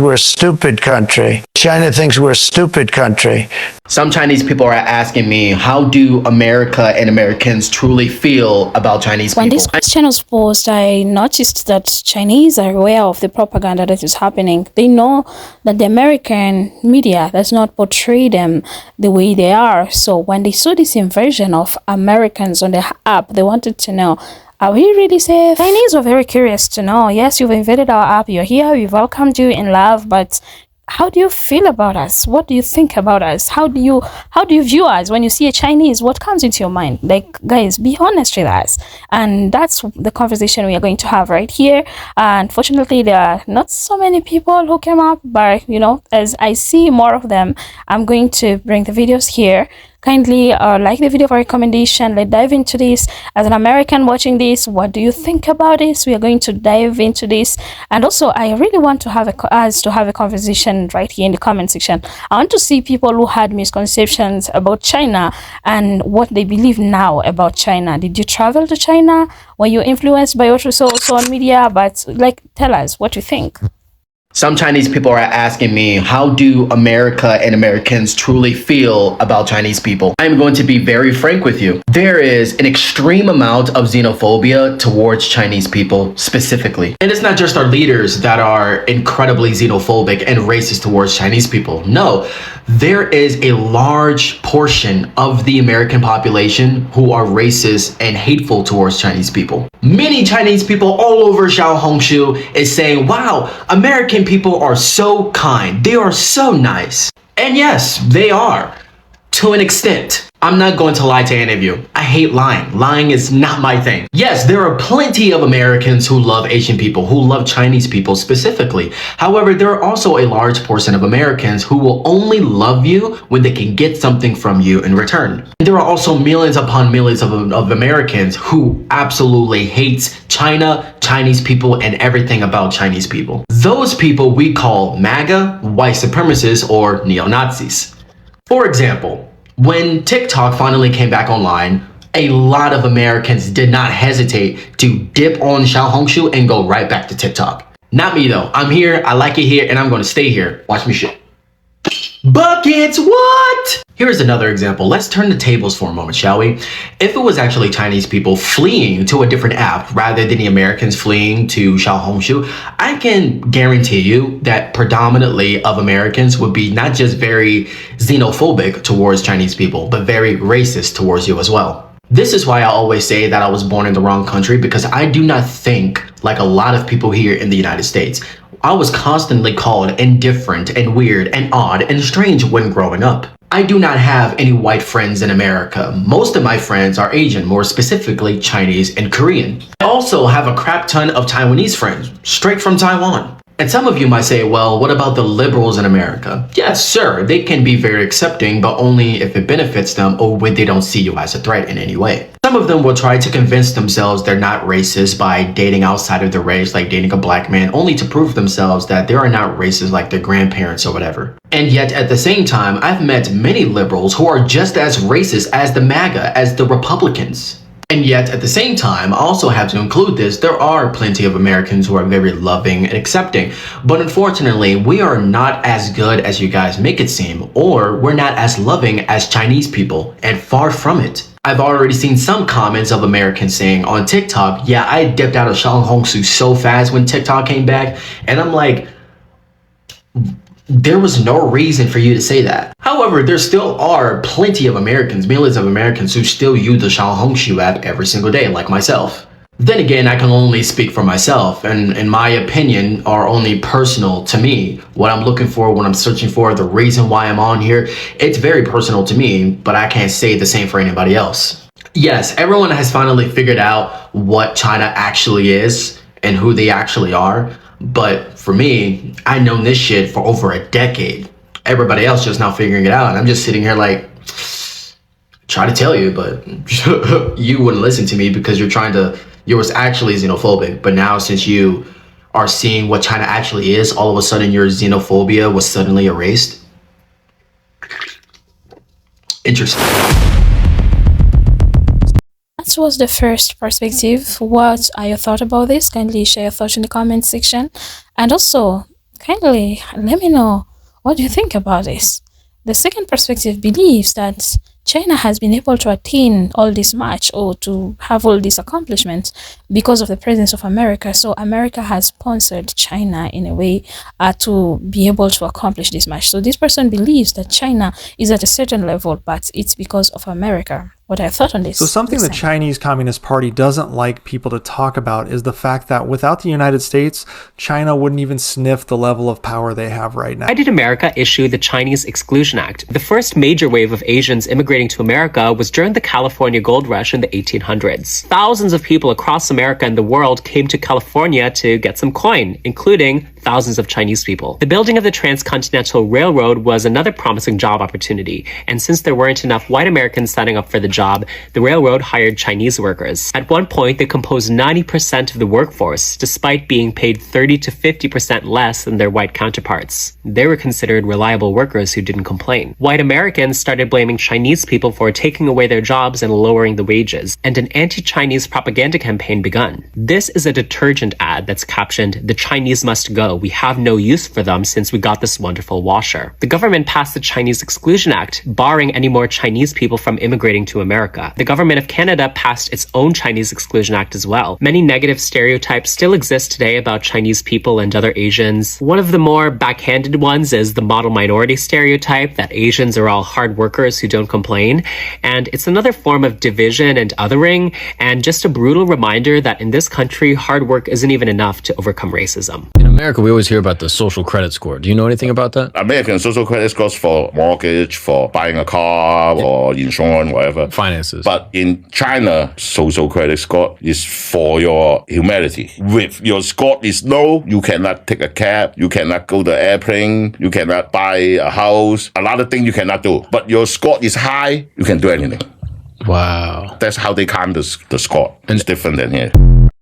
we're a stupid country. China thinks we're a stupid country. Some Chinese people are asking me, how do America and Americans truly feel about Chinese people? When this question was posed, I noticed that Chinese are aware of the propaganda that is happening. They know that the American media does not portray them the way they are. So when they saw this invasion of Americans on the app, they wanted to know, are we really safe? Chinese were very curious to know, yes, you've invaded our app, you're here, we welcomed you in love, but how do you feel about us? What do you think about us? How do you view us? When you see a Chinese, what comes into your mind? Like, guys, be honest with us. And that's the conversation we are going to have right here. Unfortunately, there are not so many people who came up, but as I see more of them, I'm going to bring the videos here. Kindly like the video for recommendation. Let's dive into this. As an American watching this, what do you think about this? We are going to dive into this. And also, I really want to have a conversation right here in the comment section. I want to see people who had misconceptions about China and what they believe now about China. Did you travel to China? Were you influenced by what you saw also on media? But tell us what you think. Some Chinese people are asking me, how do America and Americans truly feel about Chinese people? I'm going to be very frank with you. There is an extreme amount of xenophobia towards Chinese people specifically. And it's not just our leaders that are incredibly xenophobic and racist towards Chinese people. No, there is a large portion of the American population who are racist and hateful towards Chinese people. Many Chinese people all over Xiaohongshu is saying, wow, American people are so kind. They are so nice. And yes, they are, to an extent. I'm not going to lie to any of you. I hate lying. Lying is not my thing. Yes, there are plenty of Americans who love Asian people, who love Chinese people specifically. However, there are also a large portion of Americans who will only love you when they can get something from you in return. There are also millions upon millions of Americans who absolutely hates China, Chinese people, and everything about Chinese people. Those people we call MAGA, white supremacists, or neo-Nazis. For example, when TikTok finally came back online, a lot of Americans did not hesitate to dip on Xiaohongshu and go right back to TikTok. Not me though. I'm here, I like it here, and I'm gonna stay here. Watch me shit. Buckets, what? Here's another example. Let's turn the tables for a moment, shall we? If it was actually Chinese people fleeing to a different app rather than the Americans fleeing to Xiaohongshu, I can guarantee you that predominantly of Americans would be not just very xenophobic towards Chinese people, but very racist towards you as well. This is why I always say that I was born in the wrong country, because I do not think like a lot of people here in the United States. I was constantly called indifferent and weird and odd and strange when growing up. I do not have any white friends in America. Most of my friends are Asian, more specifically Chinese and Korean. I also have a crap ton of Taiwanese friends, straight from Taiwan. And some of you might say, well, what about the liberals in America? Yes, sure, they can be very accepting, but only if it benefits them or when they don't see you as a threat in any way. Some of them will try to convince themselves they're not racist by dating outside of their race, like dating a black man, only to prove themselves that they are not racist like their grandparents or whatever. And yet at the same time, I've met many liberals who are just as racist as the MAGA, as the Republicans. And yet, at the same time, I also have to include this, there are plenty of Americans who are very loving and accepting. But unfortunately, we are not as good as you guys make it seem, or we're not as loving as Chinese people, and far from it. I've already seen some comments of Americans saying on TikTok, yeah, I dipped out of Xiaohongshu so fast when TikTok came back, and I'm like, there was no reason for you to say that. However, there still are plenty of Americans, millions of Americans who still use the Xiaohongshu app every single day, like myself. Then again, I can only speak for myself, and in my opinion are only personal to me. What I'm looking for, what I'm searching for, the reason why I'm on here, it's very personal to me, but I can't say the same for anybody else. Yes, everyone has finally figured out what China actually is and who they actually are. But for me, I've known this shit for over a decade. Everybody else just now figuring it out. And I'm just sitting here like, try to tell you, but you wouldn't listen to me because you was actually xenophobic. But now since you are seeing what China actually is, all of a sudden your xenophobia was suddenly erased. Interesting. That was the first perspective. What are your thoughts about this? Kindly share your thoughts in the comment section. And also, kindly let me know what you think about this. The second perspective believes that China has been able to attain all this much or to have all these accomplishments because of the presence of America. So America has sponsored China in a way to be able to accomplish this much. So this person believes that China is at a certain level, but it's because of America. What I thought on this. So something the Chinese Communist Party doesn't like people to talk about is the fact that without the United States, China wouldn't even sniff the level of power they have right now. Why did America issue the Chinese Exclusion Act? The first major wave of Asians immigrating to America was during the California gold rush in the 1800s. Thousands of people across America and the world came to California to get some coin, including thousands of Chinese people. The building of the Transcontinental Railroad was another promising job opportunity, and since there weren't enough white Americans signing up for the job, the railroad hired Chinese workers. At one point, they composed 90% of the workforce, despite being paid 30 to 50% less than their white counterparts. They were considered reliable workers who didn't complain. White Americans started blaming Chinese people for taking away their jobs and lowering the wages, and an anti-Chinese propaganda campaign begun. This is a detergent ad that's captioned, "The Chinese must go. We have no use for them since we got this wonderful washer." The government passed the Chinese Exclusion Act, barring any more Chinese people from immigrating to America. The government of Canada passed its own Chinese Exclusion Act as well. Many negative stereotypes still exist today about Chinese people and other Asians. One of the more backhanded ones is the model minority stereotype that Asians are all hard workers who don't complain. And it's another form of division and othering, and just a brutal reminder that in this country, hard work isn't even enough to overcome racism. In America, we always hear about the social credit score. Do you know anything about that? American social credit scores for mortgage, for buying a car or insurance, whatever. Finances. But in China, social credit score is for your humanity. If your score is low, you cannot take a cab, you cannot go to airplane, you cannot buy a house, a lot of things you cannot do. But your score is high, you can do anything. Wow. That's how they count the score. It's different than here.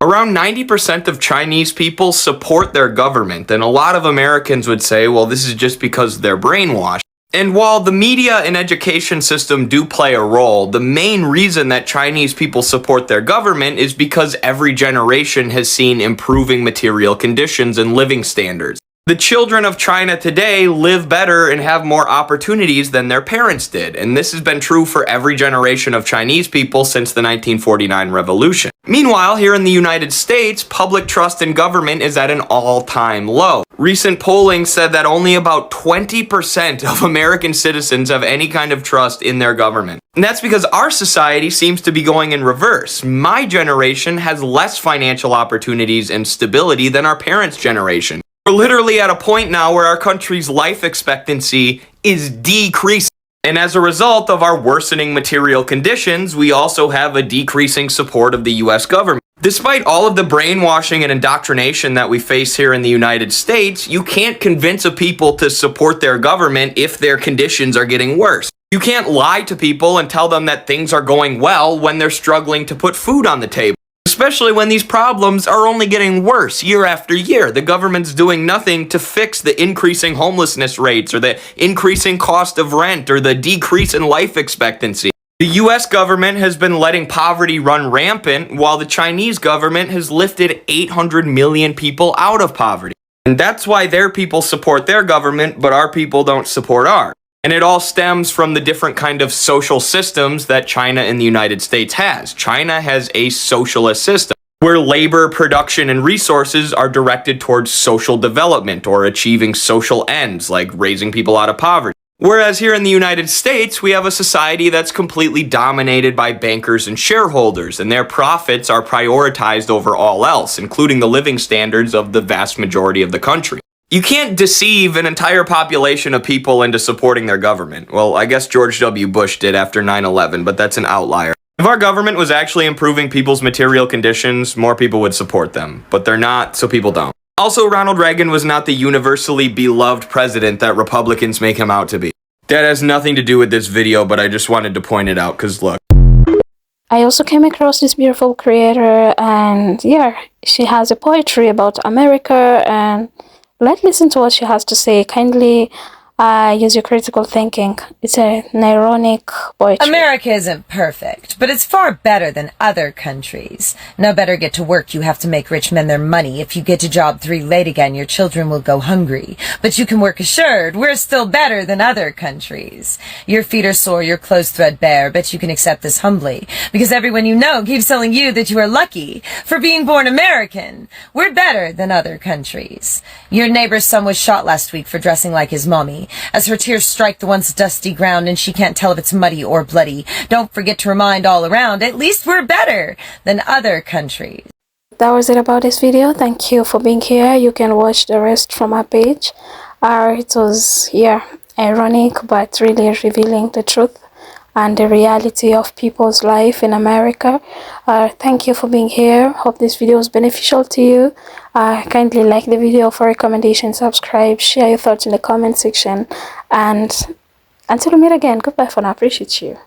Around 90% of Chinese people support their government, and a lot of Americans would say, well, this is just because they're brainwashed. And while the media and education system do play a role, the main reason that Chinese people support their government is because every generation has seen improving material conditions and living standards. The children of China today live better and have more opportunities than their parents did, and this has been true for every generation of Chinese people since the 1949 revolution. Meanwhile, here in the United States, public trust in government is at an all-time low. Recent polling said that only about 20% of American citizens have any kind of trust in their government. And that's because our society seems to be going in reverse. My generation has less financial opportunities and stability than our parents' generation. We're literally at a point now where our country's life expectancy is decreasing. And as a result of our worsening material conditions, we also have a decreasing support of the US government. Despite all of the brainwashing and indoctrination that we face here in the United States, you can't convince a people to support their government if their conditions are getting worse. You can't lie to people and tell them that things are going well when they're struggling to put food on the table. Especially when these problems are only getting worse year after year. The government's doing nothing to fix the increasing homelessness rates or the increasing cost of rent or the decrease in life expectancy. The US government has been letting poverty run rampant while the Chinese government has lifted 800 million people out of poverty. And that's why their people support their government, but our people don't support ours. And it all stems from the different kind of social systems that China and the United States has. China has a socialist system where labor, production, and resources are directed towards social development or achieving social ends like raising people out of poverty. Whereas here in the United States, we have a society that's completely dominated by bankers and shareholders, and their profits are prioritized over all else, including the living standards of the vast majority of the country. You can't deceive an entire population of people into supporting their government. Well, I guess George W. Bush did after 9/11, but that's an outlier. If our government was actually improving people's material conditions, more people would support them. But they're not, so people don't. Also, Ronald Reagan was not the universally beloved president that Republicans make him out to be. That has nothing to do with this video, but I just wanted to point it out, because look. I also came across this beautiful creator, and yeah, she has a poetry about America, and let's listen to what she has to say. Kindly use your critical thinking. It's an ironic poetry. America isn't perfect, but it's far better than other countries. No better get to work, you have to make rich men their money. If you get to job 3 late again, your children will go hungry. But you can work assured, we're still better than other countries. Your feet are sore, your clothes threadbare, but you can accept this humbly. Because everyone you know keeps telling you that you are lucky for being born American. We're better than other countries. Your neighbor's son was shot last week for dressing like his mommy. As her tears strike the once dusty ground and she can't tell if it's muddy or bloody. Don't forget to remind all around, at least we're better than other countries. That was it about this video. Thank you for being here. You can watch the rest from our page. It was, ironic, but really revealing the truth and the reality of people's life in America. Thank you for being here. Hope this video was beneficial to you. Kindly like the video for recommendations, subscribe, share your thoughts in the comment section, and until we meet again, goodbye for now. Appreciate you.